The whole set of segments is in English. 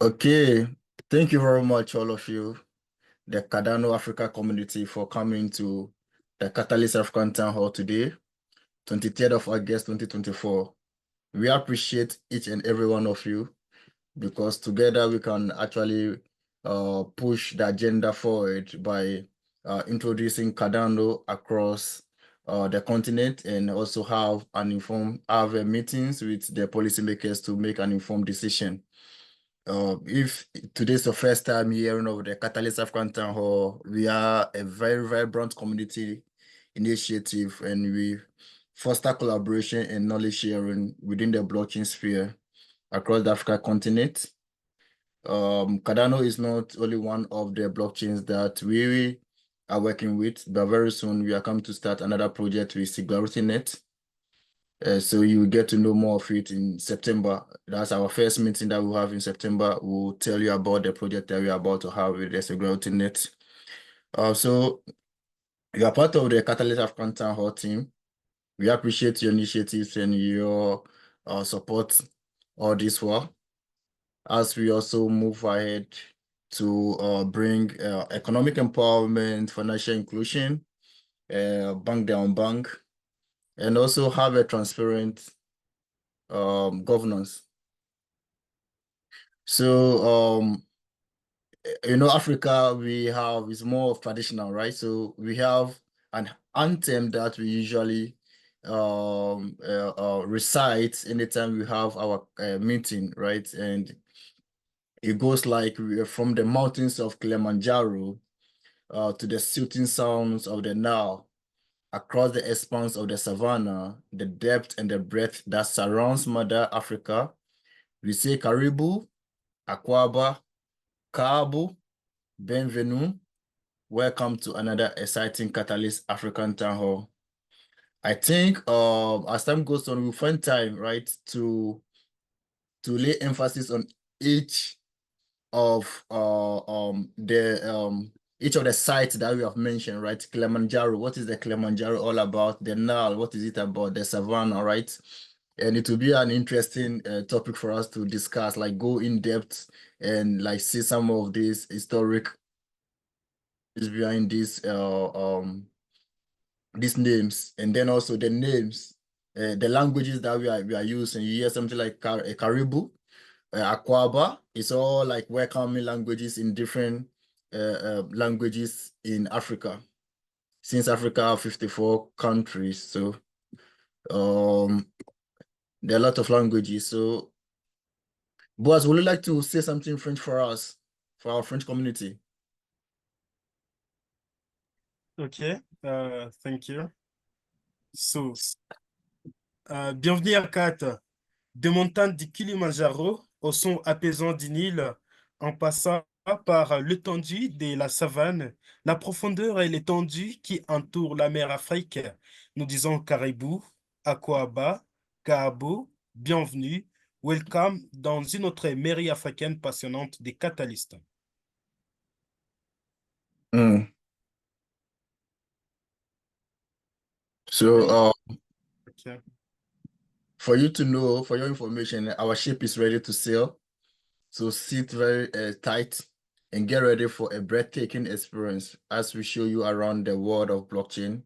Okay, thank you very much, all of you, the Cardano Africa community, for coming to the Catalyst African Town Hall today, 23rd of August 2024. We appreciate each and every one of you because together we can actually push the agenda forward by introducing Cardano across the continent and also have meetings with the policymakers to make an informed decision. If today's the first time hearing of the Catalyst African Town Hall, we are a very vibrant community initiative and we foster collaboration and knowledge sharing within the blockchain sphere across the African continent. Cardano is not only one of the blockchains that we are working with, but very soon we are coming to start another project with SingularityNet. So you will get to know more of it in September. That's our first meeting that we'll have in September. We'll tell you about the project that we're about to have with the SingularityNet. So you are part of the Catalyst African Town Hall team. We appreciate your initiatives and your support all this while, as we also move ahead to bring economic empowerment, financial inclusion, bank down bank, and also have a transparent governance. So, Africa, is more of traditional, right? So we have an anthem that we usually recite anytime we have our meeting, right? And it goes like we are from the mountains of Kilimanjaro to the soothing sounds of the Nile, across the expanse of the savannah, the depth and the breadth that surrounds Mother Africa. We say Karibu, Akwaba, Kaabu, Bienvenue. Welcome to another exciting Catalyst African Town Hall. I think as time goes on, we'll find time, right, to lay emphasis on each of each of the sites that we have mentioned, right? Kilimanjaro, what is the Kilimanjaro all about? The Nile, what is it about? The savannah, right? And it will be an interesting topic for us to discuss, like go in depth and like see some of these historic is behind these names, and then also the names, the languages that we are using. You hear something like Caribou, Akwaba. It's all like welcoming languages in different languages in Africa. Since Africa have 54 countries, so there are a lot of languages. So, Boaz, would you like to say something in French for us, for our French community? Okay, thank you. So, bienvenue à Kat, des montagnes du Kilimanjaro au son apaisant du Nil, en passant par l'étendue de la savane, la profondeur et l'étendue qui entourent la mer Afrique. Nous disons Caribou, Akwaba, Kaabo, bienvenue, welcome dans une autre mairie africaine passionnante des catalystes. So, Okay. for you to know, for your information, our ship is ready to sail. So sit very tight and get ready for a breathtaking experience as we show you around the world of blockchain,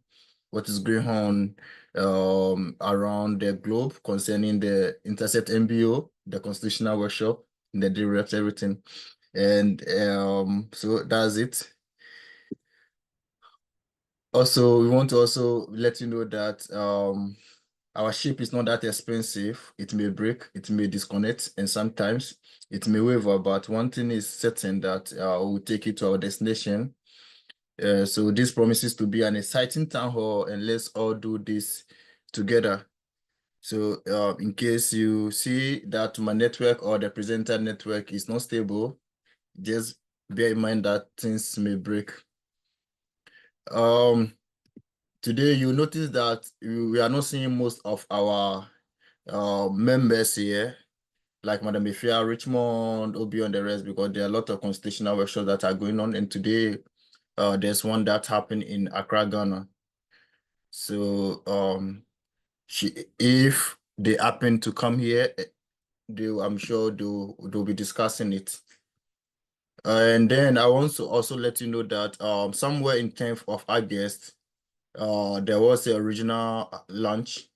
what is going on around the globe concerning the Intersect MBO, the constitutional workshop, the direct everything. And so that's it. Also, we want to also let you know that our ship is not that expensive. It may break, it may disconnect, and sometimes it may waver, but one thing is certain that we'll take it to our destination. So this promises to be an exciting town hall, and let's all do this together. So in case you see that my network or the presenter network is not stable, just bear in mind that things may break. Today you notice that we are not seeing most of our members here, like Madam Ifia, Richmond, Obi, and the rest, because there are a lot of constitutional workshops that are going on. And today, there's one that happened in Accra, Ghana. So if they happen to come here, I'm sure they'll be discussing it. And then I want to also let you know that somewhere in 10th of August, there was a regional launch.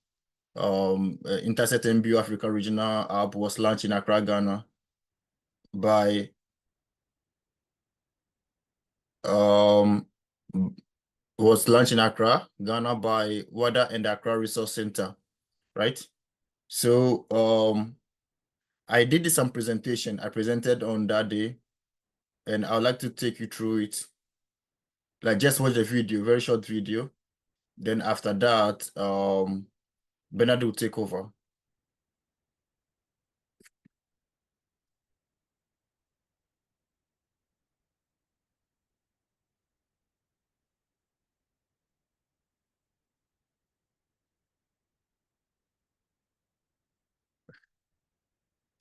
Intersect MBO Africa Regional App was launched in Accra, Ghana by um was launched in Accra, Ghana by WADA and Accra Resource Center, right? So I did some presentation. I presented on that day, and I would like to take you through it. Like just watch the video, very short video. Then after that, Bernard will take over.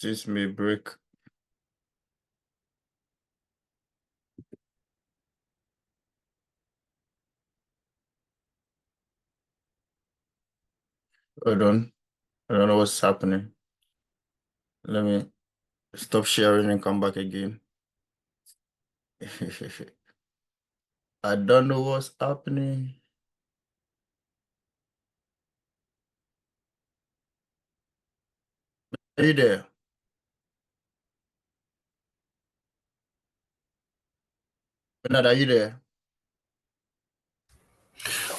This may break. Hold on. I don't know what's happening. Let me stop sharing and come back again. I don't know what's happening. Are you there? Bernard, are you there?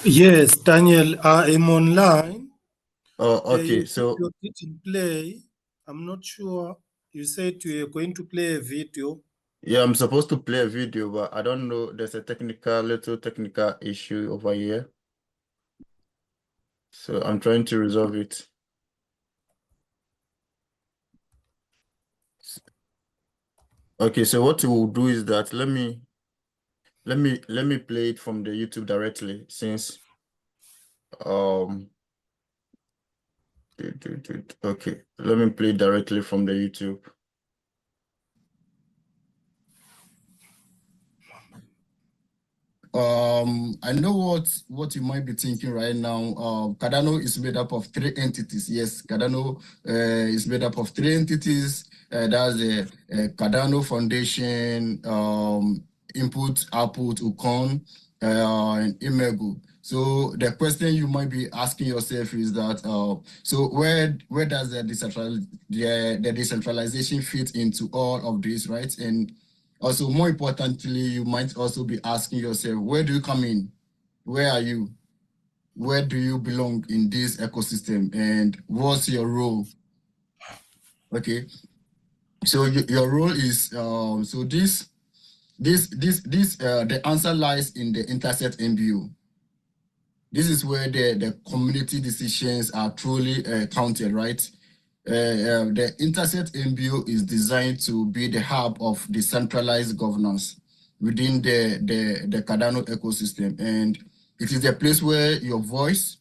Yes, Daniel, I am online. Oh, okay. Your So video didn't play. I'm not sure. You said you are going to play a video. yeah, I'm supposed to play a video, but I don't know. There's a little technical issue over here. So I'm trying to resolve it. Okay, so what we'll do is that let me play it from the YouTube directly since okay, let me play directly from the YouTube. I know what you might be thinking right now. Cardano is made up of three entities. Yes, Cardano is made up of three entities. That's the Cardano Foundation, Input, Output, Ukon, and Imego. So the question you might be asking yourself is that so where does the decentralization fit into all of this, right? And also, more importantly, you might also be asking yourself, where do you come in? Where are you? Where do you belong in this ecosystem? And what's your role? Okay. So your role is so the answer lies in the Intersect MBO. This is where the community decisions are truly counted, right? The Intersect MBO is designed to be the hub of decentralized governance within the Cardano ecosystem. And it is a place where your voice,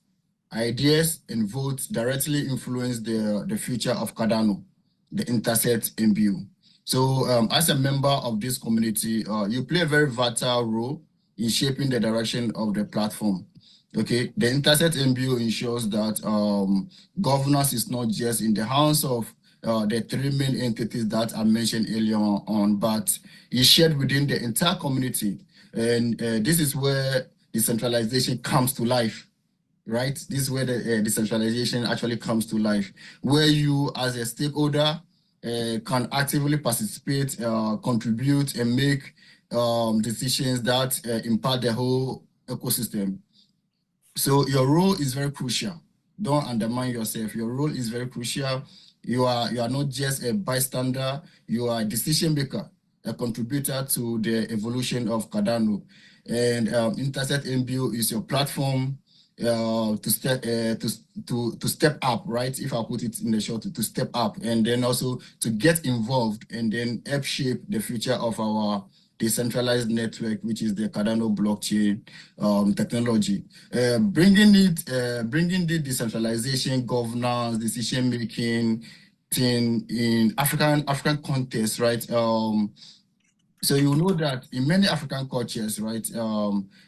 ideas, and votes directly influence the future of Cardano, the Intersect MBO. So as a member of this community, you play a very vital role in shaping the direction of the platform. Okay, the Intersect MBO ensures that governance is not just in the hands of the three main entities that I mentioned earlier on, but is shared within the entire community. And this is where decentralization comes to life, right? This is where the decentralization actually comes to life, where you as a stakeholder can actively participate, contribute, and make decisions that impact the whole ecosystem. So your role is very crucial. Don't undermine yourself. Your role is very crucial. You are not just a bystander. You are a decision maker, a contributor to the evolution of Cardano. And Intersect MBO is your platform to step up, right? If I put it in the short, to step up, and then also to get involved and then help shape the future of our decentralized network, which is the Cardano blockchain technology. Bringing the decentralization, governance, decision making thing in African context, right? So you know that in many African cultures, right,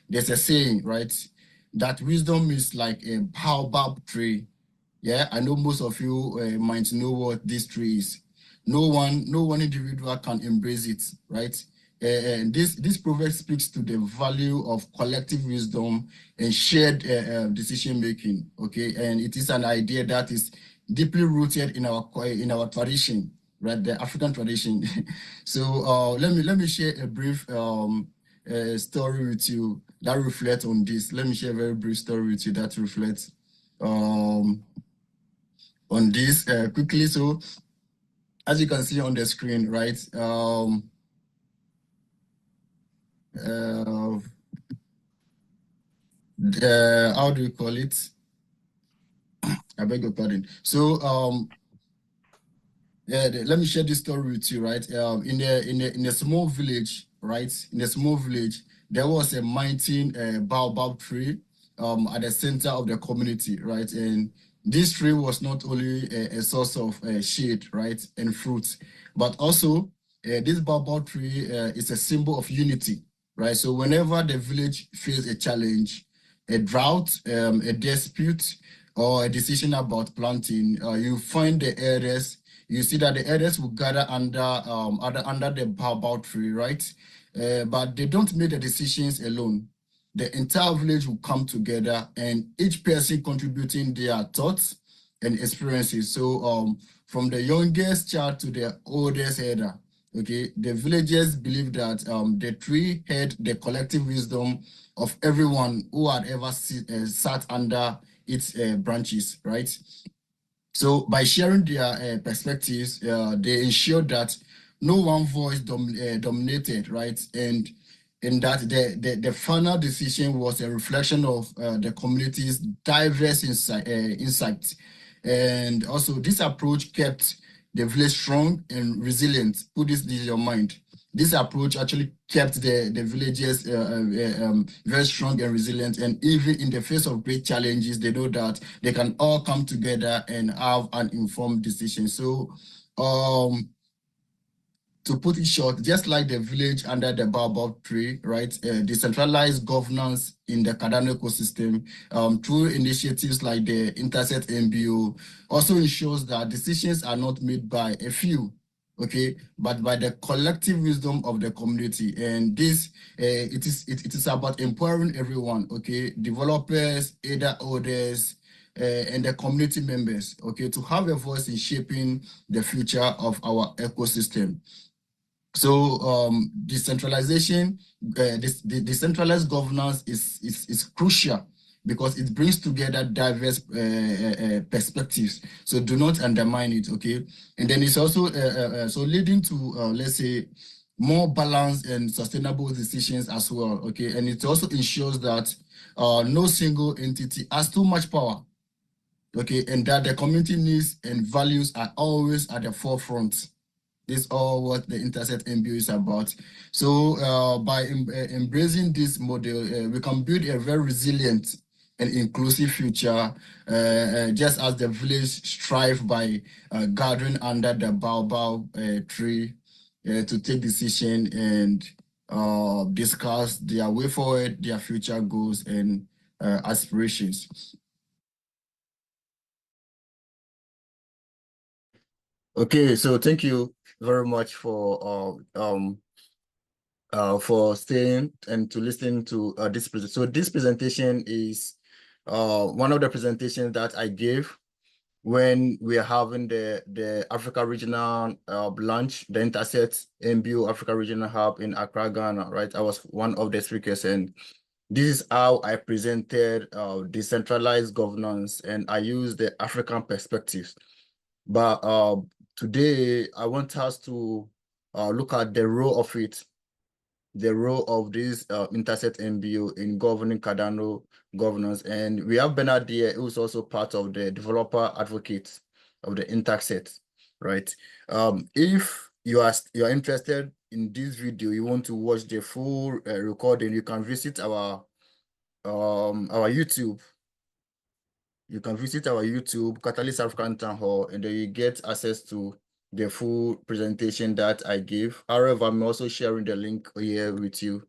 there's a saying, right, that wisdom is like a baobab tree. Yeah, I know most of you might know what this tree is. No one individual can embrace it, right? And this proverb speaks to the value of collective wisdom and shared decision making. Okay, and it is an idea that is deeply rooted in our tradition, right? The African tradition. So let me share a brief story with you that reflects on this. Let me share a very brief story with you that reflects on this quickly. So as you can see on the screen, right? How do you call it? I beg your pardon. So yeah, let me share this story with you, right? In a small village, right? In a small village, there was a mighty baobab tree at the center of the community, right? And this tree was not only a source of shade, right, and fruit, but also this baobab tree is a symbol of unity, right? So whenever the village faces a challenge, a drought, a dispute, or a decision about planting, you find the elders. You see that the elders will gather under the baobab tree, right? But they don't make the decisions alone. The entire village will come together, and each person contributing their thoughts and experiences. So from the youngest child to the oldest elder, okay, the villagers believe that the tree had the collective wisdom of everyone who had ever sat under its branches, right? So by sharing their perspectives, they ensure that no one voice dominated, right? And that the final decision was a reflection of the community's diverse insights. And also this approach kept the village strong and resilient. Put this in your mind. This approach actually kept the villagers very strong and resilient. And even in the face of great challenges, they know that they can all come together and have an informed decision. So to put it short, just like the village under the baobab tree, right? Decentralized governance in the Cardano ecosystem through initiatives like the Intersect MBO also ensures that decisions are not made by a few, okay, but by the collective wisdom of the community. And this, it is about empowering everyone, okay, developers, either owners, and the community members, okay, to have a voice in shaping the future of our ecosystem. So decentralization, the decentralized governance is crucial because it brings together diverse perspectives. So do not undermine it, okay? And then it's also so leading to let's say more balanced and sustainable decisions as well, okay? And it also ensures that no single entity has too much power, okay? And that the community needs and values are always at the forefront. This is all what the Intersect MBO is about. So by embracing this model, we can build a very resilient and inclusive future, just as the village strive by gathering under the baobab tree to take decision and discuss their way forward, their future goals and aspirations. Okay, so thank you very much for staying and to listen to this presentation. So this presentation is one of the presentations that I gave when we are having the Africa Regional launch, the Intersect MBO Africa Regional Hub in Accra, Ghana, right? I was one of the speakers, and this is how I presented decentralized governance, and I used the African perspectives. But today, I want us to look at the role of it, the role of this Intersect MBO in governing Cardano governance. And we have Bernard here, who's also part of the developer advocates of the Intersect, right? If you are interested in this video, you want to watch the full recording, you can visit our YouTube. You can visit our YouTube, Catalyst African Town Hall, and then you get access to the full presentation that I gave. However, I'm also sharing the link here with you.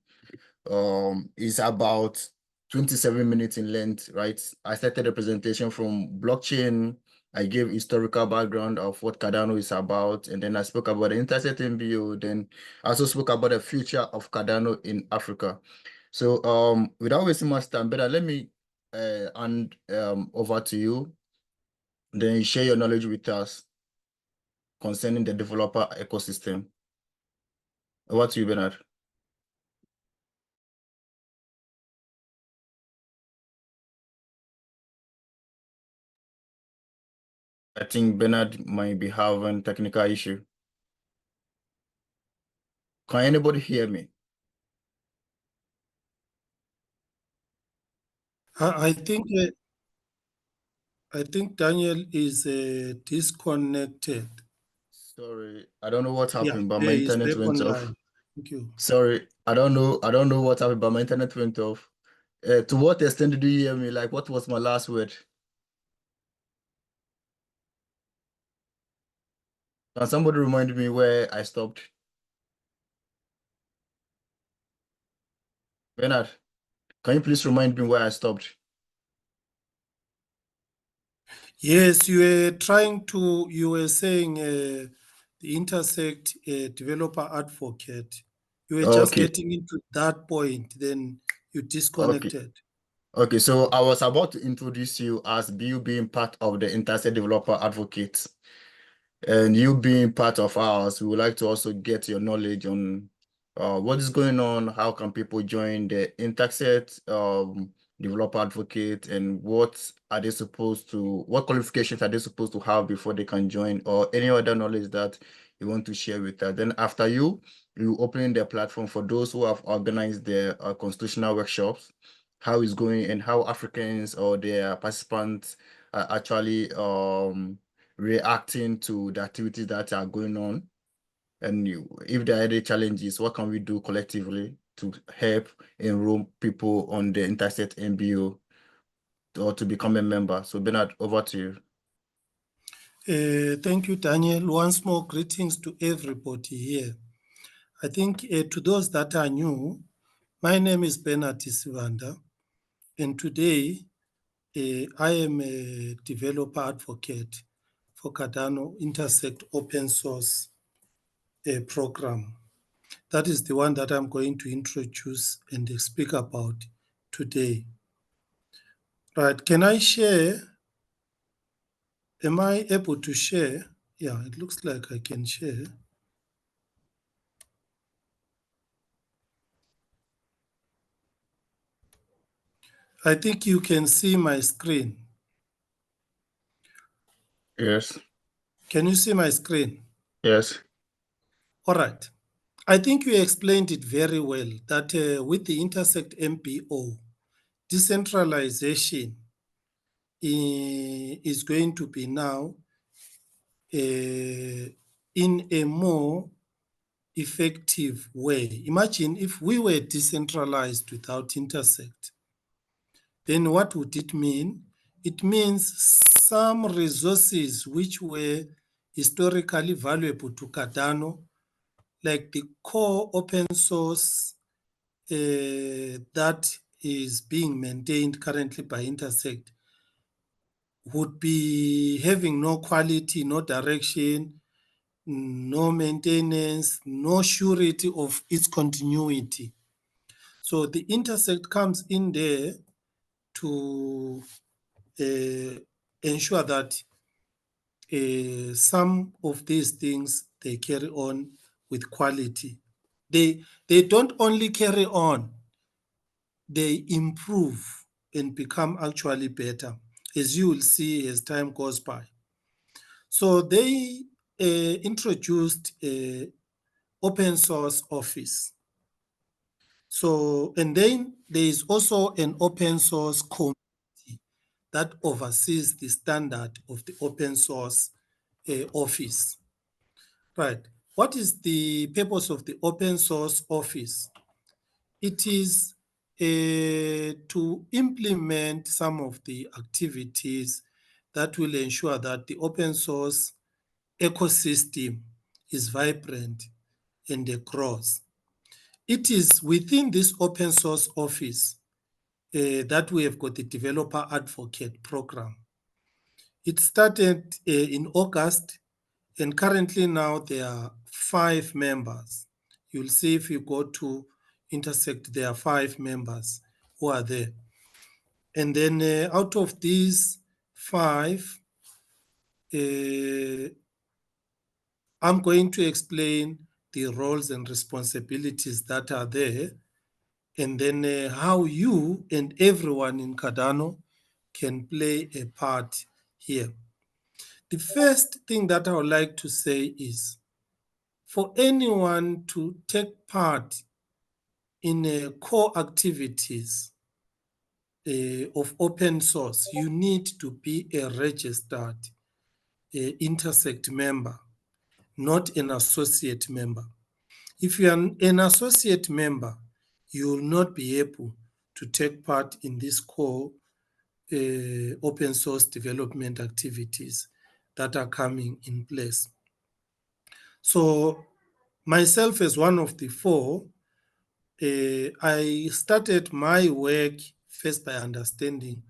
It's about 27 minutes in length, right? I started the presentation from blockchain I gave historical background of what Cardano is about, and then I spoke about the Intersect MBO. Then I also spoke about the future of Cardano in Africa. So without wasting much time, better let me hand over to you. Then you share your knowledge with us concerning the developer ecosystem. Over to you, Bernard. I think Bernard might be having technical issue. Can anybody hear me? I think Daniel is disconnected. Sorry, I don't know what Yeah, happened, but my there is internet back went off. online. Thank you. Sorry, I don't know what happened, but my internet went off. To what extent did you hear me? Like, what was my last word? Can somebody remind me where I stopped? Bernard, can you please remind me where I stopped? Yes, you were saying the Intersect developer advocate. You were just Okay, getting into that point, then you okay, disconnected. okay. So I was about to introduce you as you being part of the Intersect Developer Advocates. And you being part of ours, we would like to also get your knowledge on what is going on, how can people join the Intersect developer advocate, and what qualifications are they supposed to have before they can join, or any other knowledge that you want to share with us. Then after you open the platform for those who have organized their constitutional workshops, how it's going and how Africans or their participants are actually reacting to the activities that are going on, and if there are any challenges, what can we do collectively to help enroll people on the Intersect MBO or to become a member? So Bernard, over to you. Thank you, Daniel. Once more, greetings to everybody here. I think to those that are new, my name is Bernard Sivanda, and today I am a developer advocate for Cardano Intersect open source program. That is the one that I'm going to introduce and speak about today. Right, can I share? Am I able to share? Yeah, it looks like I can share. I think you can see my screen. Yes. Can you see my screen? Yes. All right. I think you explained it very well that with the Intersect MBO, decentralization is going to be now in a more effective way. Imagine if we were decentralized without Intersect, then what would it mean? It means some resources which were historically valuable to Cardano, like the core open source that is being maintained currently by Intersect, would be having no quality, no direction, no maintenance, no surety of its continuity. So the Intersect comes in there to ensure that some of these things, they carry on with quality. They don't only carry on, they improve and become actually better, as you will see as time goes by. So they introduced open source office. So, and then there is also an open source committee that oversees the standard of the open source office. Right. What is the purpose of the open source office? It is to implement some of the activities that will ensure that the open source ecosystem is vibrant and grows. It is within this open source office that we have got the developer advocate program. It started in August, and currently now there are 5 members. You'll see if you go to Intersect, there are 5 members who are there. And then out of these 5, I'm going to explain the roles and responsibilities that are there, and then how you and everyone in Cardano can play a part here. The first thing that I would like to say is, for anyone to take part in core activities of open source, you need to be a registered Intersect member, not an associate member. If you are an associate member, you will not be able to take part in these core open source development activities that are coming in place. So myself, as one of the 4, I started my work first by understanding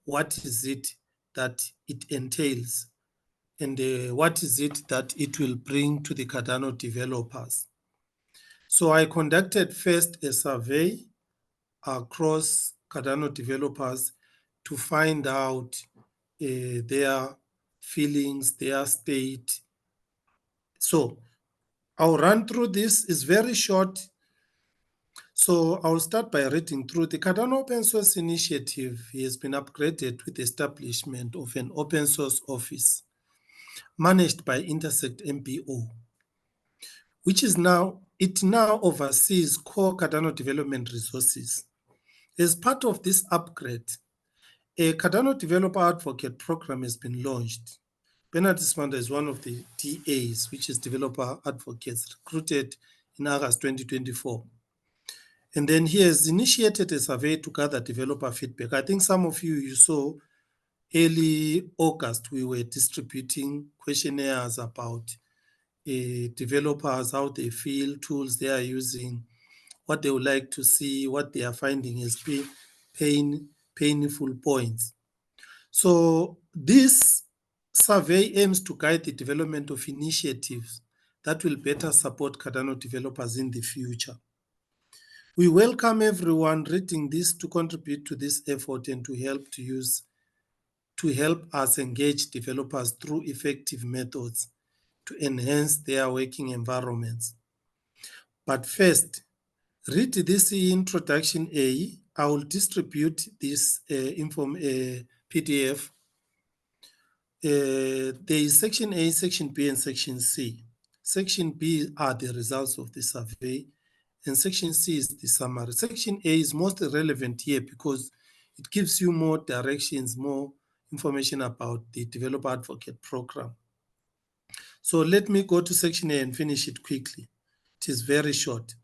what is it that it entails, and what is it that it will bring to the Cardano developers. So I conducted first a survey across Cardano developers to find out their feelings, their state. So I'll run through this. It's very short. So I'll start by reading through. The Cardano Open Source Initiative has been upgraded with the establishment of an open source office managed by Intersect MBO, which is now oversees core Cardano development resources. As part of this upgrade, a Cardano Developer Advocate program has been launched. Bernard Ismander is one of the DAs, which is Developer Advocates, recruited in August 2024. And then he has initiated a survey to gather developer feedback. I think some of you saw early August, we were distributing questionnaires about developers, how they feel, tools they are using, what they would like to see, what they are finding as painful points. So this survey aims to guide the development of initiatives that will better support Cardano developers in the future. We welcome everyone reading this to contribute to this effort and to help us engage developers through effective methods to enhance their working environments. But first, read this introduction A. I will distribute this PDF. There is section A, section B, and section C. Section B are the results of the survey, and section C is the summary. Section A is most relevant here because it gives you more directions, more information about the Developer Advocate program. So let me go to section A and finish it quickly. It is very short.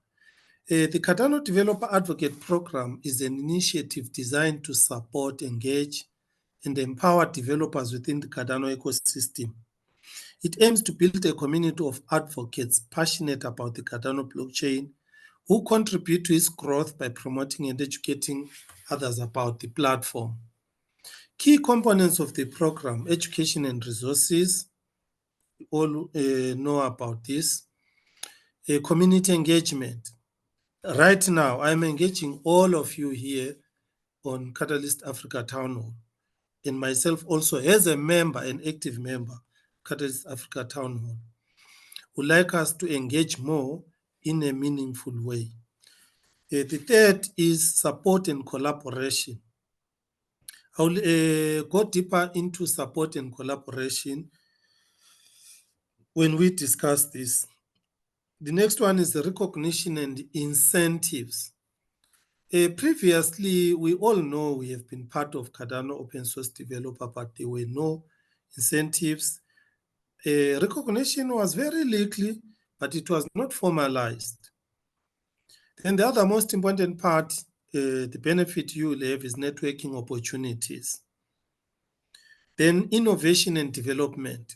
The Cardano Developer Advocate program is an initiative designed to support, engage, and empower developers within the Cardano ecosystem. It aims to build a community of advocates passionate about the Cardano blockchain who contribute to its growth by promoting and educating others about the platform. Key components of the program: education and resources. We all know about this. Community engagement. Right now, I'm engaging all of you here on Catalyst Africa Town Hall, and myself also as a member, an active member, Catalyst Africa Town Hall, would like us to engage more in a meaningful way. The third is support and collaboration. I will go deeper into support and collaboration when we discuss this. The next one is the recognition and incentives. Previously, we all know we have been part of Cardano open source developer, but there were no incentives. Recognition was very likely, but it was not formalized. And the other most important part, the benefit you will have, is networking opportunities. Then innovation and development.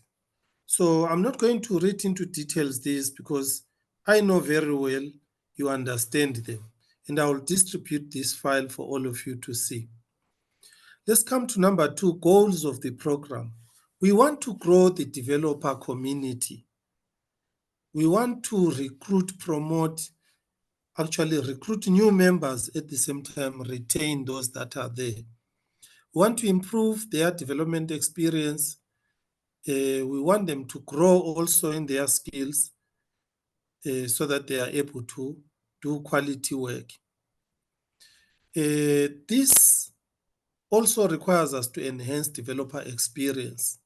So I'm not going to read into details this because I know very well you understand them, and I will distribute this file for all of you to see. Let's come to number 2, goals of the program. We want to grow the developer community. We want to recruit, promote, actually recruit new members, at the same time retain those that are there. We want to improve their development experience. We want them to grow also in their skills so that they are able to do quality work. This also requires us to enhance developer experience.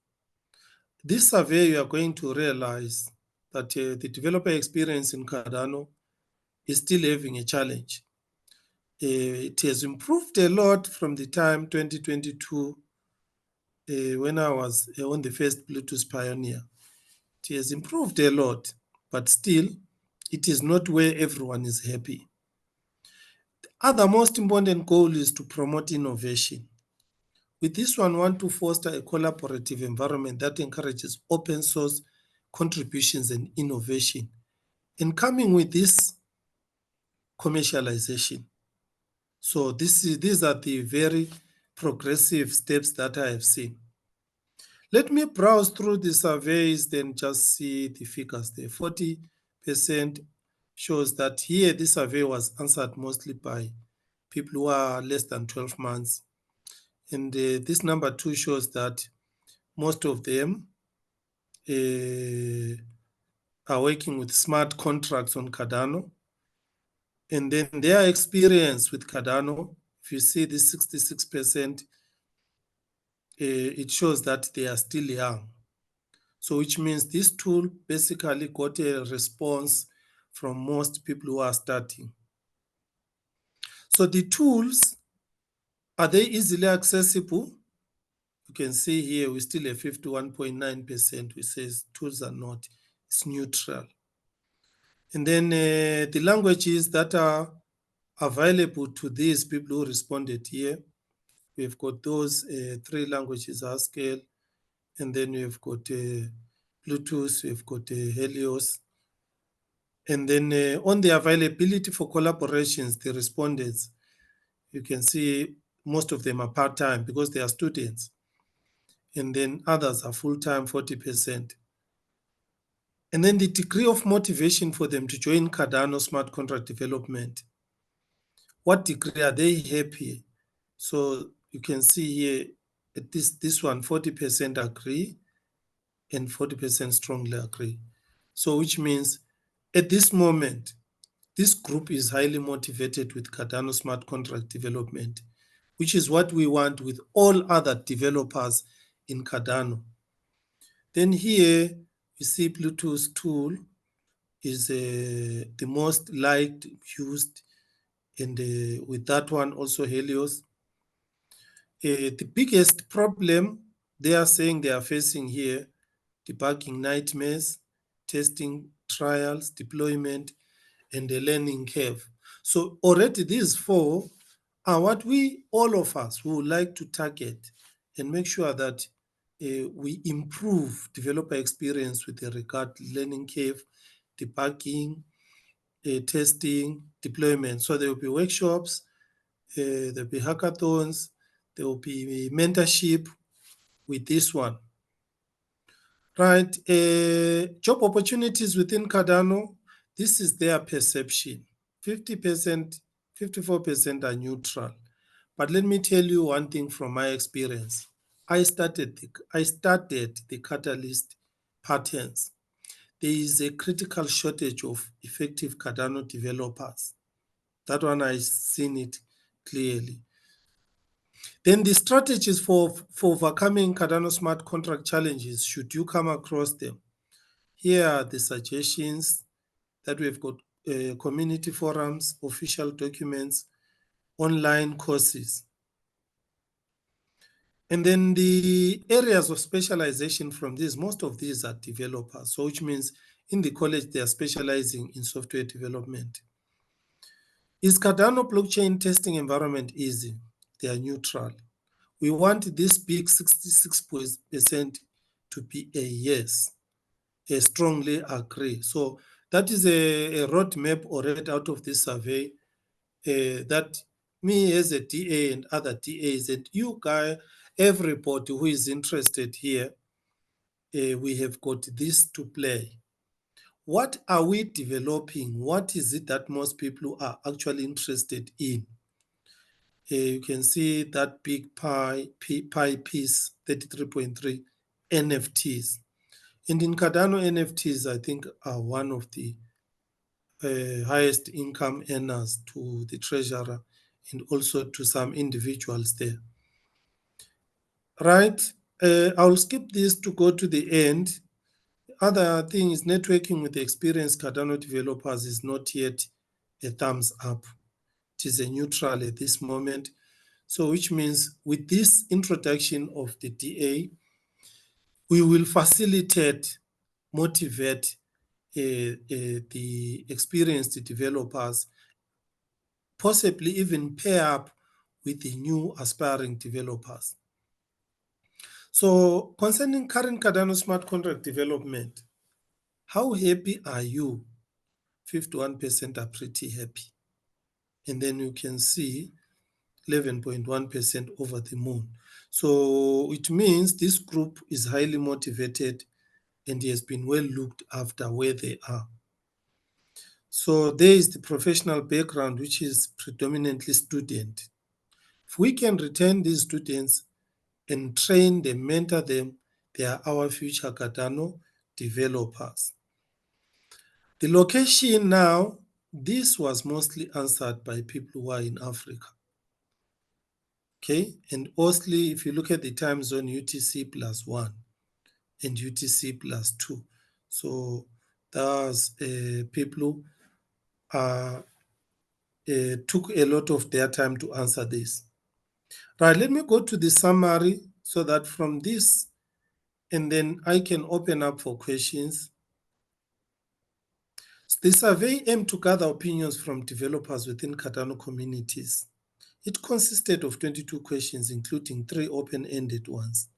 This survey, you are going to realize that the developer experience in Cardano is still having a challenge. It has improved a lot from the time 2022 when I was on the first Bluetooth Pioneer. It has improved a lot, but still, it is not where everyone is happy. The other most important goal is to promote innovation. With this one, we want to foster a collaborative environment that encourages open source contributions and innovation. And coming with this, commercialization. So these are the very progressive steps that I have seen. Let me browse through the surveys, then just see the figures there. 40% shows that here this survey was answered mostly by people who are less than 12 months. And this number 2 shows that most of them are working with smart contracts on Cardano. And then their experience with Cardano, if you see this 66%, it shows that they are still young. So which means this tool basically got a response from most people who are starting. So the tools, are they easily accessible? You can see here we still have 51.9%, which says tools are not, it's neutral. And then the languages that are available to these people who responded here, we've got those 3 languages, Haskell, and then we've got Bluetooth, we've got Helios. And then on the availability for collaborations, the respondents, you can see most of them are part-time because they are students. And then others are full-time, 40%. And then the degree of motivation for them to join Cardano smart contract development. What degree are they happy? So you can see here at this one, 40% agree and 40% strongly agree. So which means at this moment, this group is highly motivated with Cardano smart contract development, which is what we want with all other developers in Cardano. Then here you see Bluetooth tool is the most liked, used, and with that one also Helios. The biggest problem they are saying they are facing here, debugging nightmares, testing trials, deployment, and the learning curve. So already these 4 are what we, all of us, would like to target and make sure that we improve developer experience with regard to learning curve, debugging, testing, deployment. So there will be workshops, there will be hackathons, there will be mentorship with this one. Right, job opportunities within Cardano, this is their perception. 50%, 54% are neutral. But let me tell you one thing from my experience. I started the Catalyst patterns. There is a critical shortage of effective Cardano developers. That one I've seen it clearly. Then the strategies for overcoming Cardano smart contract challenges, should you come across them. Here are the suggestions that we've got: community forums, official documents, online courses. And then the areas of specialization from these, most of these are developers. So which means in the college, they are specializing in software development. Is Cardano blockchain testing environment easy? They are neutral. We want this big 66% to be a yes. I strongly agree. So that is a roadmap already out of this survey that me as a DA and other DAs and you guys, everybody who is interested here, we have got this to play. What are we developing? What is it that most people are actually interested in? You can see that big pie piece, 33.3 NFTs. And in Cardano, NFTs, I think, are one of the highest income earners to the treasurer and also to some individuals there. Right, I'll skip this to go to the end. Other thing is networking with the experienced Cardano developers is not yet a thumbs up. It is a neutral at this moment. So which means with this introduction of the DA, we will facilitate, motivate the experienced developers, possibly even pair up with the new aspiring developers. So concerning current Cardano smart contract development, how happy are you? 51% are pretty happy. And then you can see 11.1% over the moon. So it means this group is highly motivated and has been well looked after where they are. So there is the professional background, which is predominantly student. If we can retain these students and train them, mentor them, they are our future Cardano developers. The location now, this was mostly answered by people who are in Africa. Okay, and mostly if you look at the time zone, UTC +1 and UTC +2. So those people took a lot of their time to answer this. Right, let me go to the summary so that from this, and then I can open up for questions. The survey aimed to gather opinions from developers within Cardano communities. It consisted of 22 questions, including 3 open-ended ones.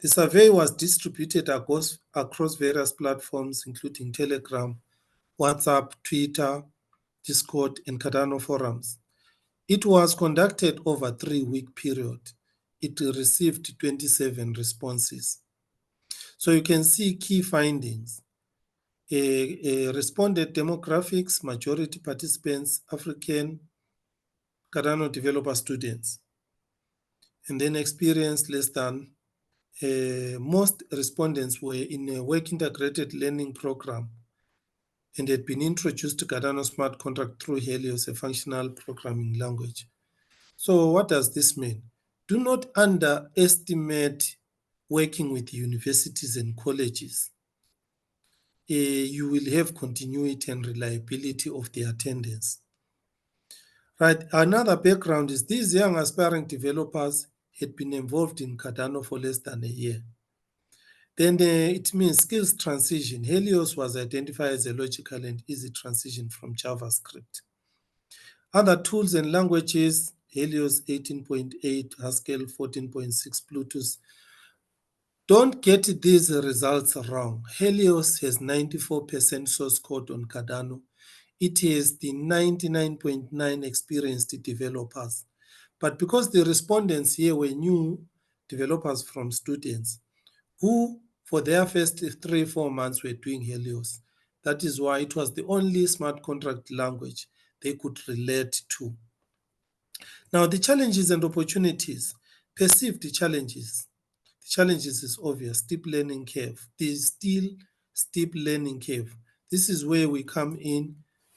The survey was distributed across various platforms, including Telegram, WhatsApp, Twitter, Discord, and Cardano forums. It was conducted over a 3-week period. It received 27 responses. So you can see key findings. Responded demographics, majority participants, African Cardano developer students. And then experience less than. Most respondents were in a work integrated learning program and had been introduced to Cardano smart contract through Helios, a functional programming language. So what does this mean? Do not underestimate working with universities and colleges. You will have continuity and reliability of the attendance. Right, another background is these young aspiring developers had been involved in Cardano for less than a year. Then it means skills transition. Helios was identified as a logical and easy transition from JavaScript. Other tools and languages, Helios 18.8, Haskell 14.6, Bluetooth. Don't get these results wrong. Helios has 94% source code on Cardano. It has the 99.9 experienced developers. But because the respondents here were new developers from students who for their first 3-4 months were doing Helios, that is why it was the only smart contract language they could relate to. Now, the challenges and opportunities, perceived challenges. The challenges is obvious, steep learning curve. There is still steep learning curve. This is where we come in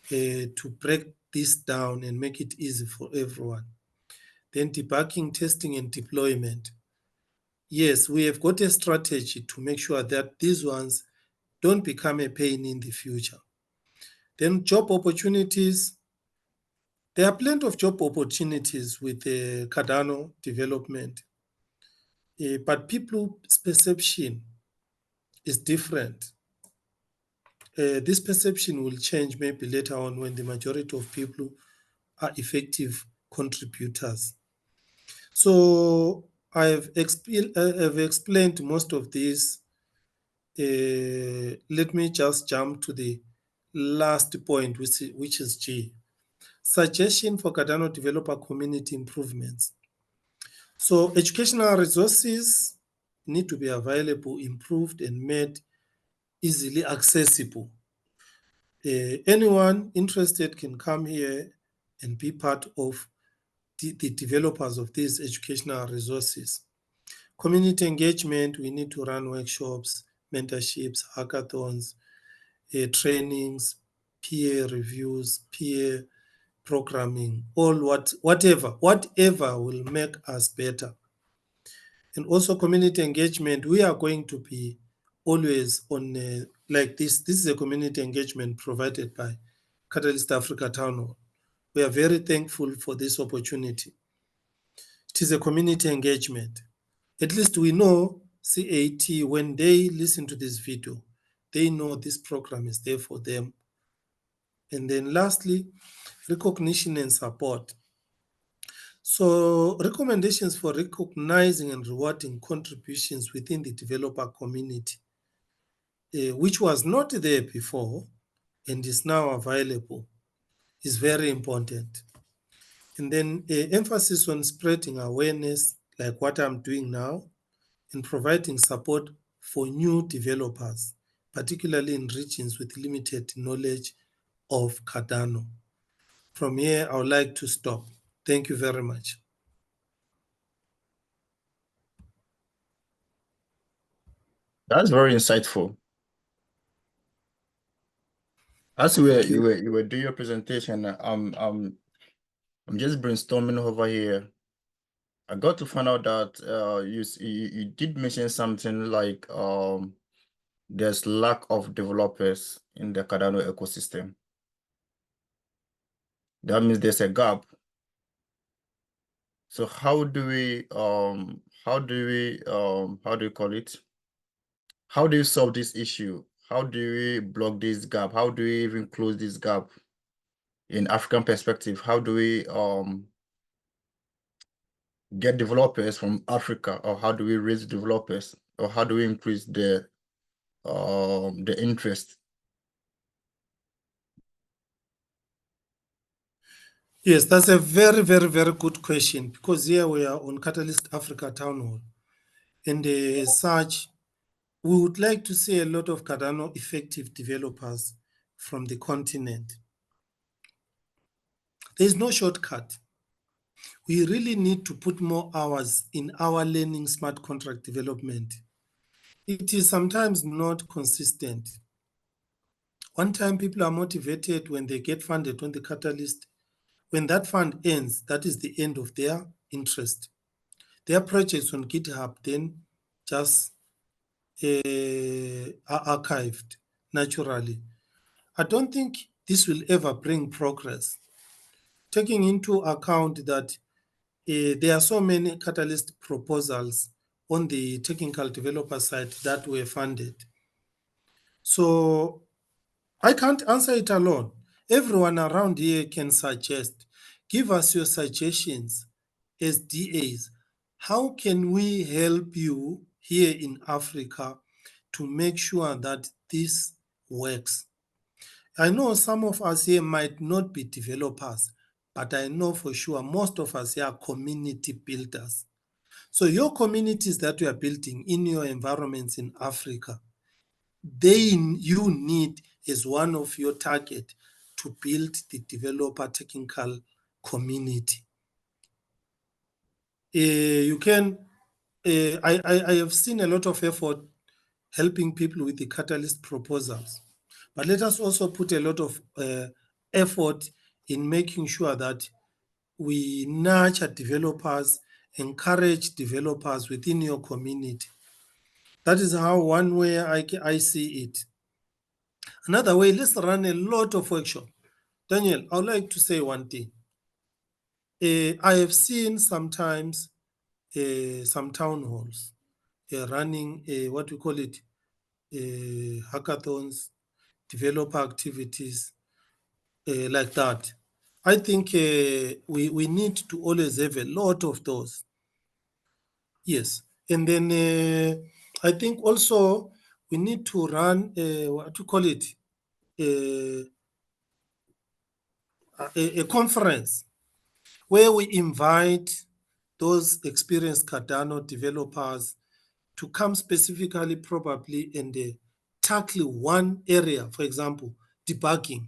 to break this down and make it easy for everyone. Then debugging, testing, and deployment. Yes, we have got a strategy to make sure that these ones don't become a pain in the future. Then job opportunities. There are plenty of job opportunities with the Cardano development, but people's perception is different. This perception will change maybe later on when the majority of people are effective contributors. So I have explained most of this. Let me just jump to the last point, which is G. Suggestion for Cardano developer community improvements. So educational resources, need to be available, improved, and made easily accessible. Anyone interested can come here and be part of the developers of these educational resources. Community engagement, we need to run workshops, mentorships, hackathons, trainings, peer reviews, peer programming, whatever will make us better. And also community engagement, we are going to be always on like this. This is a community engagement provided by Catalyst Africa Town Hall. We are very thankful for this opportunity. It is a community engagement. At least we know CAT, when they listen to this video, they know this program is there for them. And then lastly, recognition and support. So recommendations for recognizing and rewarding contributions within the developer community, which was not there before and is now available, is very important. And then emphasis on spreading awareness, like what I'm doing now, and providing support for new developers, particularly in regions with limited knowledge of Cardano. From here, I would like to stop. Thank you very much. That's very insightful. As you were doing your presentation, I'm just brainstorming over here. I got to find out that you did mention something like there's lack of developers in the Cardano ecosystem. That means there's a gap. So how do you call it? How do you solve this issue? How do we block this gap? How do we even close this gap in African perspective? How do we get developers from Africa, or how do we raise developers, or how do we increase the interest? Yes, that's a very, very, very good question, because here we are on Catalyst Africa Town Hall. And as such, we would like to see a lot of Cardano effective developers from the continent. There's no shortcut. We really need to put more hours in our learning smart contract development. It is sometimes not consistent. One time people are motivated when they get funded on the Catalyst. When that fund ends, that is the end of their interest. Their projects on GitHub then just are archived naturally. I don't think this will ever bring progress. Taking into account that there are so many Catalyst proposals on the technical developer side that were funded. So I can't answer it alone. Everyone around here can suggest. Give us your suggestions as DAs. How can we help you here in Africa to make sure that this works? I know some of us here might not be developers, but I know for sure most of us here are community builders. So your communities that you are building in your environments in Africa, you need as one of your target to build the developer technical community. I have seen a lot of effort helping people with the Catalyst proposals, but let us also put a lot of effort in making sure that we nurture developers, encourage developers within your community. That is how one way I see it. Another way, let's run a lot of workshops. Daniel, I would like to say one thing. I have seen sometimes some town halls running what we call it, hackathons, developer activities like that. I think we need to always have a lot of those. Yes. And then I think also we need to run, what to call it, a conference where we invite those experienced Cardano developers to come specifically probably and tackle one area, for example, debugging.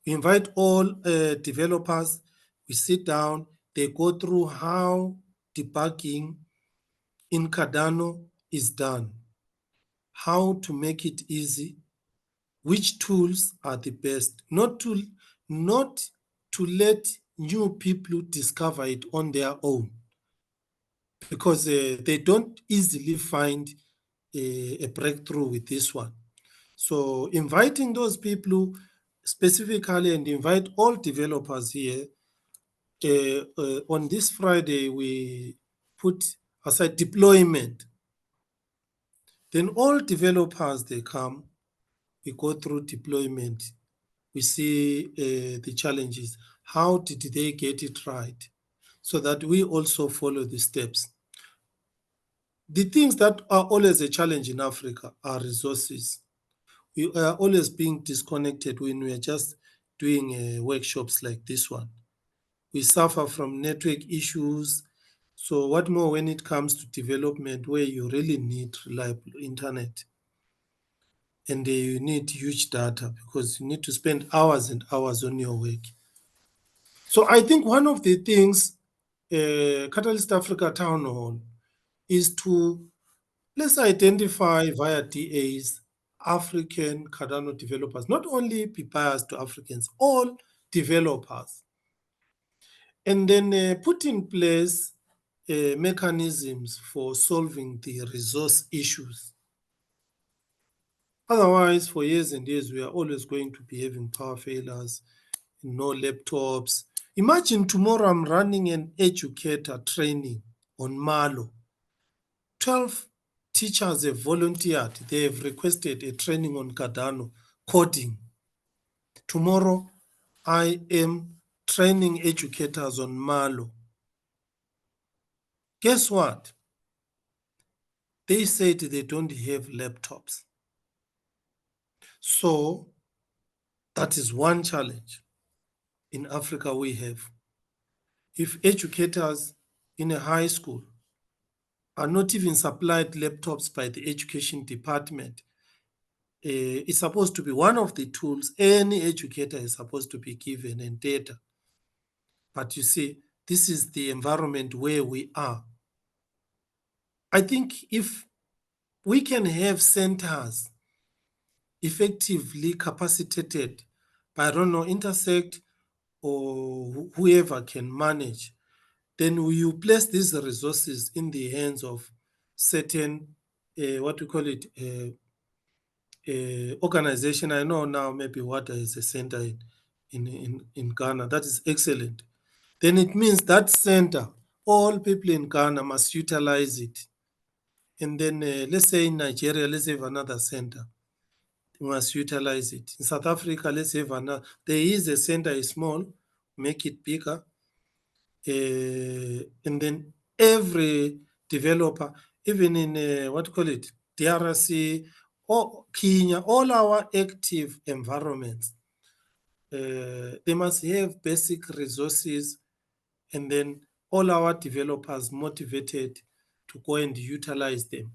We invite all developers, we sit down, they go through how debugging in Cardano is done, how to make it easy, which tools are the best, not to let new people discover it on their own, because they don't easily find a breakthrough with this one. So inviting those people specifically, and invite all developers here. On this Friday, we put aside deployment. Then all developers, they come, we go through deployment. We see the challenges. How did they get it right? So that we also follow the steps. The things that are always a challenge in Africa are resources. We are always being disconnected when we are just doing workshops like this one. We suffer from network issues. So what more when it comes to development, where you really need reliable internet and you need huge data, because you need to spend hours and hours on your work. So I think one of the things Catalyst Africa Town Hall is to, let's identify via DAs African Cardano developers, not only be biased to Africans, all developers, and then put in place mechanisms for solving the resource issues. Otherwise, for years and years, we are always going to be having power failures, no laptops. Imagine tomorrow I'm running an educator training on Malo. 12 teachers have volunteered. They have requested a training on Cardano coding. Tomorrow, I am training educators on Malo. Guess what? They said they don't have laptops. So that is one challenge in Africa we have. If educators in a high school are not even supplied laptops by the education department, it's supposed to be one of the tools any educator is supposed to be given, and data. But you see, this is the environment where we are. I think if we can have centers effectively capacitated by, I don't know, Intersect or whoever can manage, then you place these resources in the hands of certain, what we call it, organization. I know now maybe Water is a center in Ghana. That is excellent. Then it means that center, all people in Ghana must utilize it. And then let's say in Nigeria, let's have another center. We must utilize it. In South Africa, let's have another. There is a center, is small, make it bigger. And then every developer, even in what call it, DRC or Kenya, all our active environments, they must have basic resources, and then all our developers motivated to go and utilize them.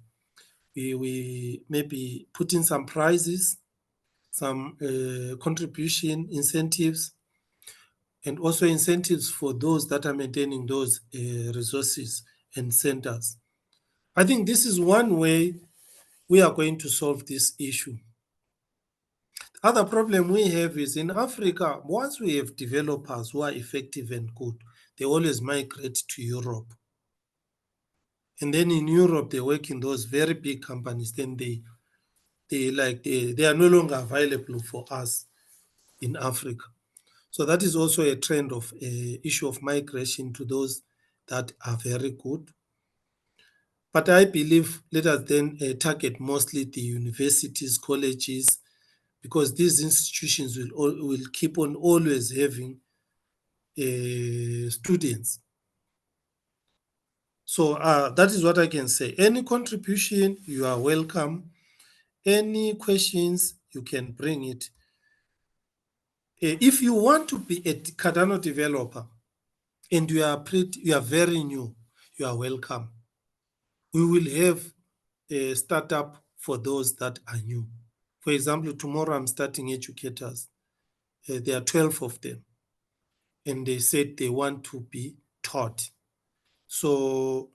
We maybe put in some prizes, some contribution incentives, and also incentives for those that are maintaining those resources and centers. I think this is one way we are going to solve this issue. The other problem we have is in Africa, once we have developers who are effective and good, they always migrate to Europe. And then in Europe, they work in those very big companies. Then they are no longer available for us in Africa. So that is also a trend of issue of migration to those that are very good. But I believe let us then target mostly the universities, colleges, because these institutions will keep on always having students. So that is what I can say. Any contribution, you are welcome. Any questions, you can bring it. If you want to be a Cardano developer and you are very new, you are welcome. we will have a startup for those that are new. For example, tomorrow I'm starting educators. There are 12 of them, and they said they want to be taught. So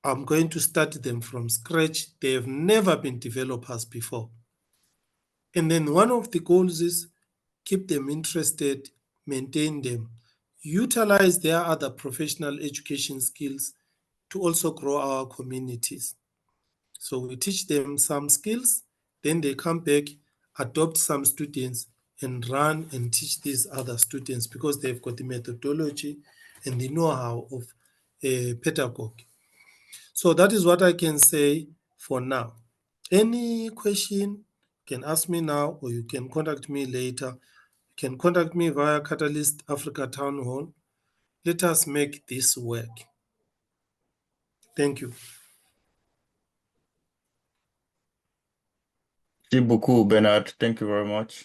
I'm going to start them from scratch. They have never been developers before. And then one of the goals is keep them interested, maintain them, utilize their other professional education skills to also grow our communities. So we teach them some skills, then they come back, adopt some students, and run and teach these other students because they've got the methodology and the know-how of pedagogy. So that is what I can say for now. Any question, you can ask me now or you can contact me later. You can contact me via Catalyst Africa Town Hall. Let us make this work. Thank you. Merci beaucoup, Bernard. Thank you very much.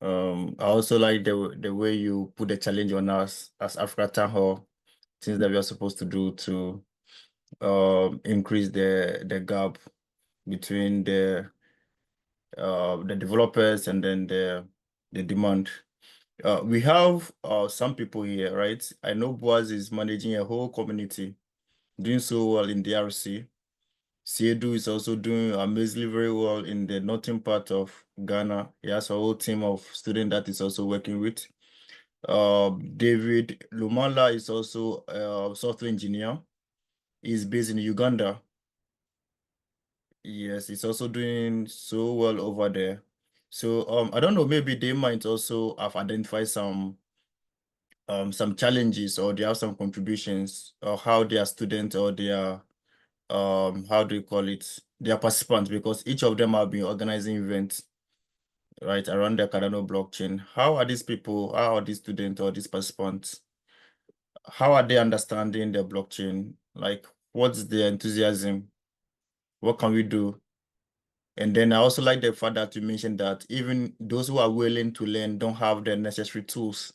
I also like the way you put the challenge on us as Africa Town Hall, things that we are supposed to do to increase the gap between the developers and then the demand. We have some people here, right? I know Boaz is managing a whole community, doing so well in DRC. Siedu is also doing amazingly very well in the northern part of Ghana. He has a whole team of students that is also working with. David Lumala is also a software engineer. He's based in Uganda. Yes, he's also doing so well over there. So I don't know, maybe they might also have identified some challenges, or they have some contributions, or how their students or their how do you call it, their participants, because each of them have been organizing events right around the Cardano blockchain. How are these people, how are these students or these participants, how are they understanding the blockchain? Like, what's their enthusiasm? What can we do? And then I also like the fact that you mentioned that even those who are willing to learn don't have the necessary tools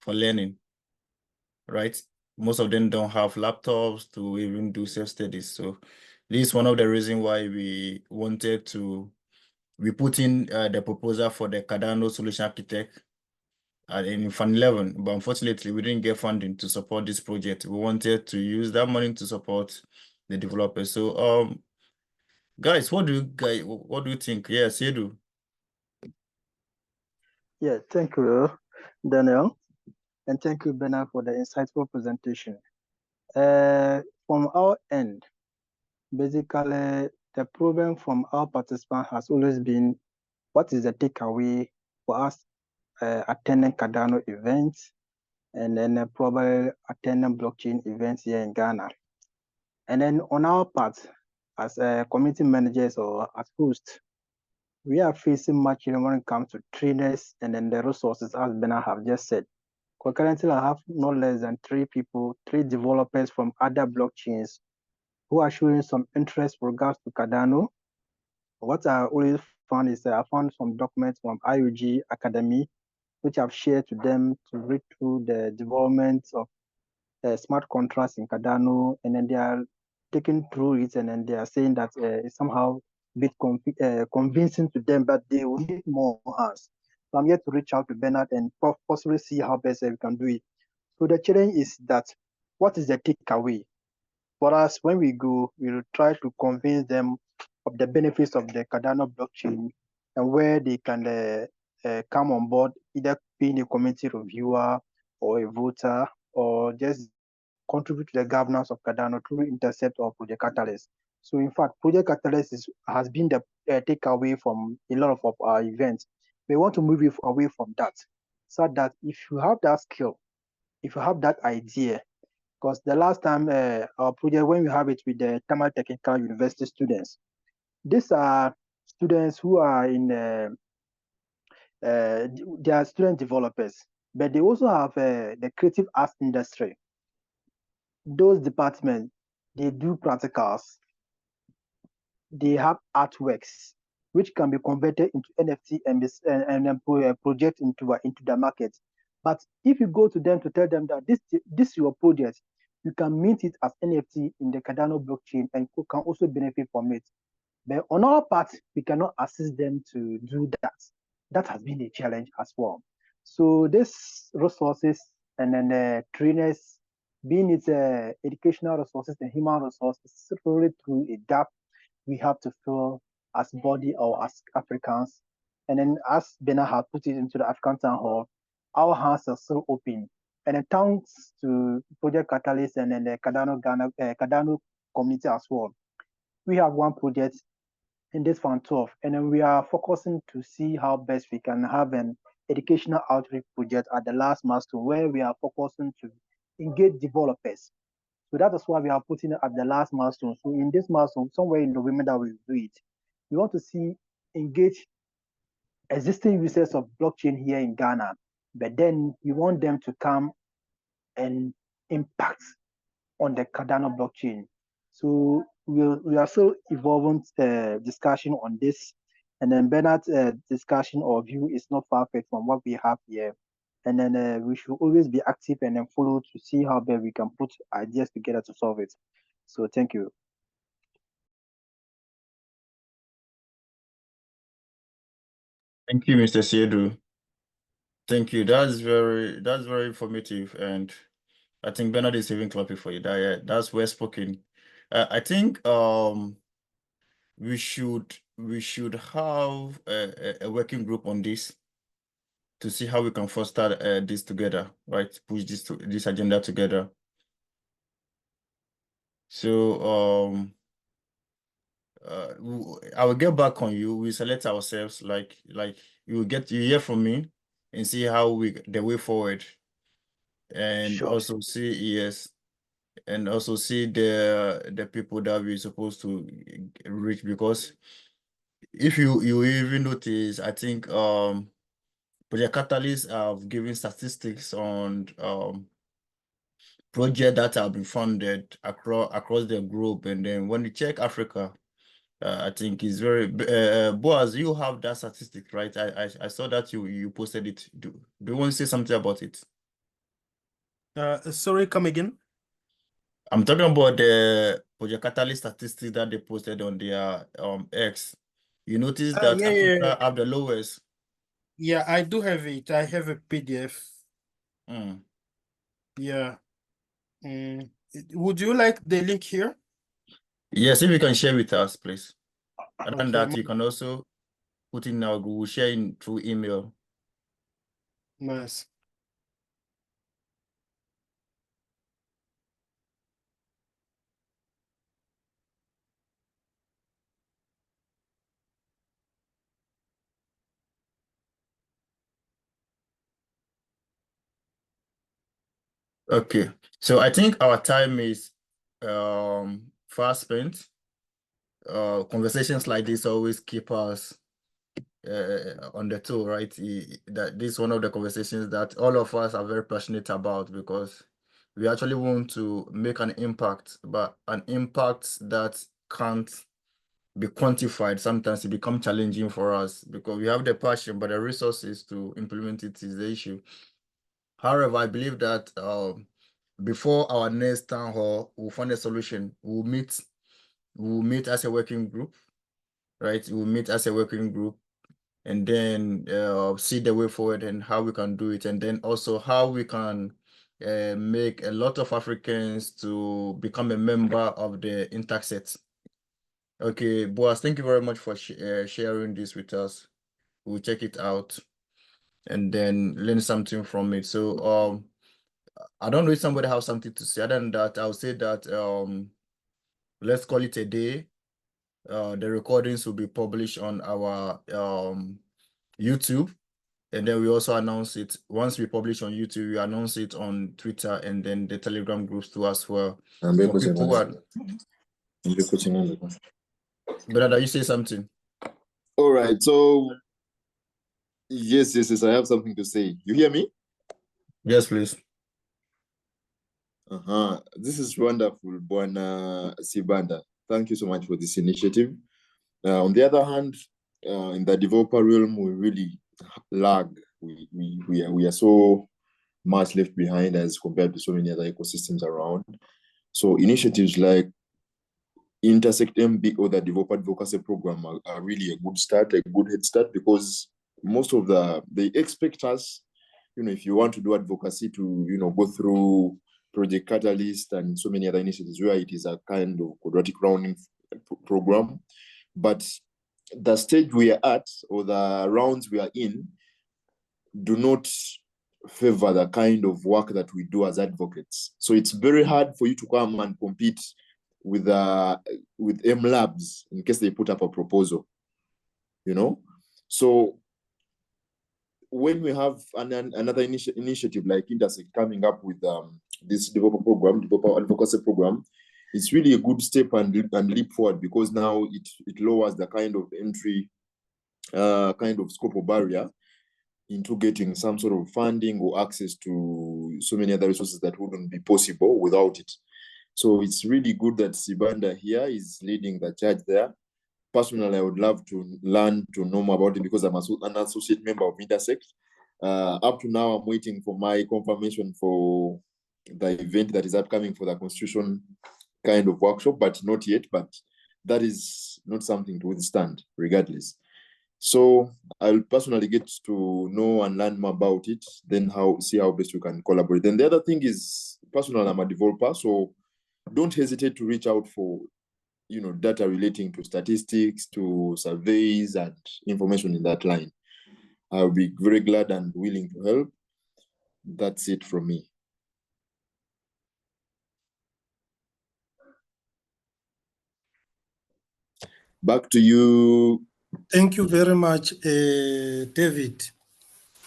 for learning, right? Most of them don't have laptops to even do self-studies. So this is one of the reasons why we put in the proposal for the Cardano solution architect in Fund 11, but unfortunately we didn't get funding to support this project. We wanted to use that money to support the developers. So guys, what do you think? Yes, you do. Yeah, thank you, Daniel, and thank you, Bernard, for the insightful presentation. From our end, basically, the problem from our participants has always been, what is the takeaway for us attending Cardano events and then probably attending blockchain events here in Ghana? And then on our part, as community managers or as hosts, we are facing much when it comes to trainers and then the resources, as Bernard have just said. Currently, I have no less than 3 developers from other blockchains who are showing some interest with regards to Cardano. What I always found is that I found some documents from IOG Academy, which I've shared to them to read through the development of smart contracts in Cardano, and then they are taking through it, and then they are saying that it's somehow a bit convincing to them, but they will need more hands. So I'm here to reach out to Bernard and possibly see how best we can do it. So the challenge is that, what is the takeaway? For us, when we go, we will try to convince them of the benefits of the Cardano blockchain and where they can come on board, either being a community reviewer or a voter, or just contribute to the governance of Cardano through Intersect or Project Catalyst. So in fact, Project Catalyst has been the takeaway from a lot of our events. We want to move away from that, so that if you have that skill, if you have that idea, because the last time our project, when we have it with the Tamil Technical University students, these are students who are in, they are student developers, but they also have the creative arts industry. Those departments, they do practicals, they have artworks, which can be converted into NFT and project into the market. But if you go to them to tell them that this is your project, you can mint it as NFT in the Cardano blockchain and you can also benefit from it. But on our part, we cannot assist them to do that. That has been a challenge as well. So these resources and then the trainers, being it educational resources and human resources, really through a gap we have to fill as body or as Africans. And then as Bena had put it into the African Town Hall, our hands are still open. And then thanks to Project Catalyst and then the Cardano community as well. We have one project in this Fund 12, and then we are focusing to see how best we can have an educational outreach project at the last milestone where we are focusing to engage developers. So that is why we are putting it at the last milestone. So in this milestone, somewhere in November that we will do it, we want to see engage existing users of blockchain here in Ghana, but then we want them to come and impact on the Cardano blockchain. So we are still evolving discussion on this, and then Bernard's discussion or view is not far fetched from what we have here. And then we should always be active and then follow to see how best we can put ideas together to solve it. So thank you. Thank you, Mr. Siedu. Thank you. That's very informative, and I think Bernard is even clapping for you. That's well spoken. I think we should have a working group on this to see how we can foster this together, right? Push this agenda together. So I will get back on you. We select ourselves, like you hear from me and see how the way forward, and Sure. also see yes, and also see the people that we're supposed to reach, because if you even notice, I think Project Catalyst have given statistics on projects that have been funded across the globe, and then when you check Africa, I think it's very Boaz, you have that statistic, right? I saw that you posted it. Do you want to say something about it? Sorry, come again. I'm talking about the Project Catalyst statistics that they posted on their X. You notice that Yeah, Africa have the lowest. yeah, I do have it. I have a PDF. Mm. Yeah. Would you like the link here? Yes, if you can share with us, please. And then Okay, that you can also put in our Google share through email. nice. Okay, so I think our time is fast spent. Conversations like this always keep us on the toe, right? That this is one of the conversations that all of us are very passionate about, because we actually want to make an impact, but an impact that can't be quantified. Sometimes it becomes challenging for us because we have the passion, but the resources to implement it is the issue. However, I believe that before our next town hall, we'll find a solution. We'll meet as a working group, right? We'll meet as a working group, and then see the way forward and how we can do it, and then also how we can make a lot of Africans to become a member of the Intersect. Okay, Boaz, thank you very much for sharing this with us. We'll check it out and then learn something from it. So I don't know if somebody has something to say. Other than that, I'll say that let's call it a day. The recordings will be published on our YouTube, and then we also announce it. Once we publish on YouTube, we announce it on Twitter and then the Telegram groups too as well. For people who are... Brother, you say something? All right, so yes, I have something to say. You hear me? Yes, please. This is wonderful, Bwana Sibanda. Thank you so much for this initiative. On the other hand, in the developer realm, we really lag. We are so much left behind as compared to so many other ecosystems around. So initiatives like Intersect MBO, the developer advocacy program, are really a good start, a good head start, because most of they expect us, if you want to do advocacy, to, go through Project Catalyst and so many other initiatives where it is a kind of quadratic rounding program. But the stage we are at, or the rounds we are in, do not favor the kind of work that we do as advocates. So it's very hard for you to come and compete with M Labs in case they put up a proposal, So when we have another initiative like Intersect coming up with this developer advocacy program, it's really a good step and leap forward, because now it lowers the kind of entry, kind of scope or barrier into getting some sort of funding or access to so many other resources that wouldn't be possible without it. So it's really good that Sibanda here is leading the charge there. Personally, I would love to learn to know more about it, because I'm an associate member of Intersect. Up to now, I'm waiting for my confirmation for the event that is upcoming for the Constitution kind of workshop, but not yet. But that is not something to withstand, regardless. So I'll personally get to know and learn more about it, then see how best we can collaborate. Then the other thing is, personally, I'm a developer, so don't hesitate to reach out for data relating to statistics, to surveys, and information in that line. I'll be very glad and willing to help. That's it from me. Back to you. Thank you very much, David.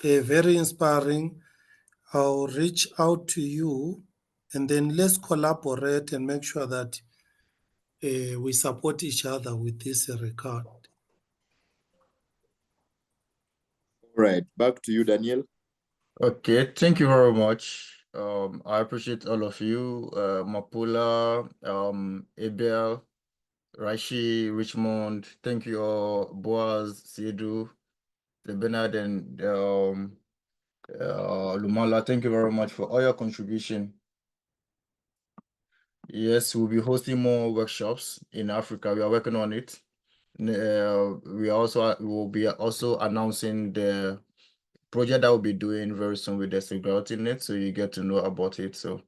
Very inspiring. I'll reach out to you, and then let's collaborate and make sure that we support each other with this record. All right, back to you, Daniel. Okay, thank you very much. I appreciate all of you, Mapula, Abel, Rashi, Richmond. Thank you all, Boaz, Sedu, the Bernard, and Lumala. Thank you very much for all your contribution. Yes, we'll be hosting more workshops in Africa. We are working on it. We will be also announcing the project that we'll be doing very soon with the security net, so you get to know about it. So,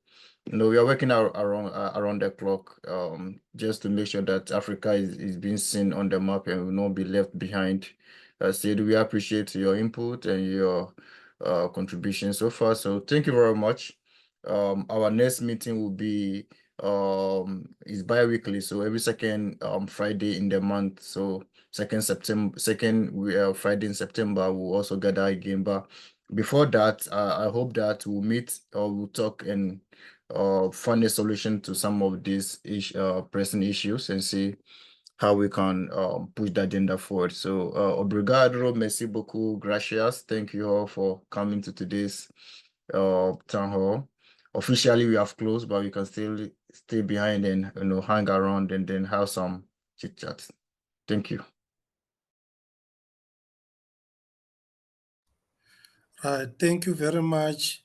we are working around the clock, just to make sure that Africa is being seen on the map and will not be left behind. Sid, we appreciate your input and your contribution so far. So thank you very much. Our next meeting will be is bi-weekly, so every second Friday in the month. So second Friday in September, we'll also gather again. But before that, I hope that we'll meet or we'll talk and find a solution to some of these pressing issues and see how we can push the agenda forward. So, obrigado, merci beaucoup, gracias. Thank you all for coming to today's town hall. Officially, we have closed, but we can still stay behind and hang around and then have some chit chat. Thank you. Thank you very much.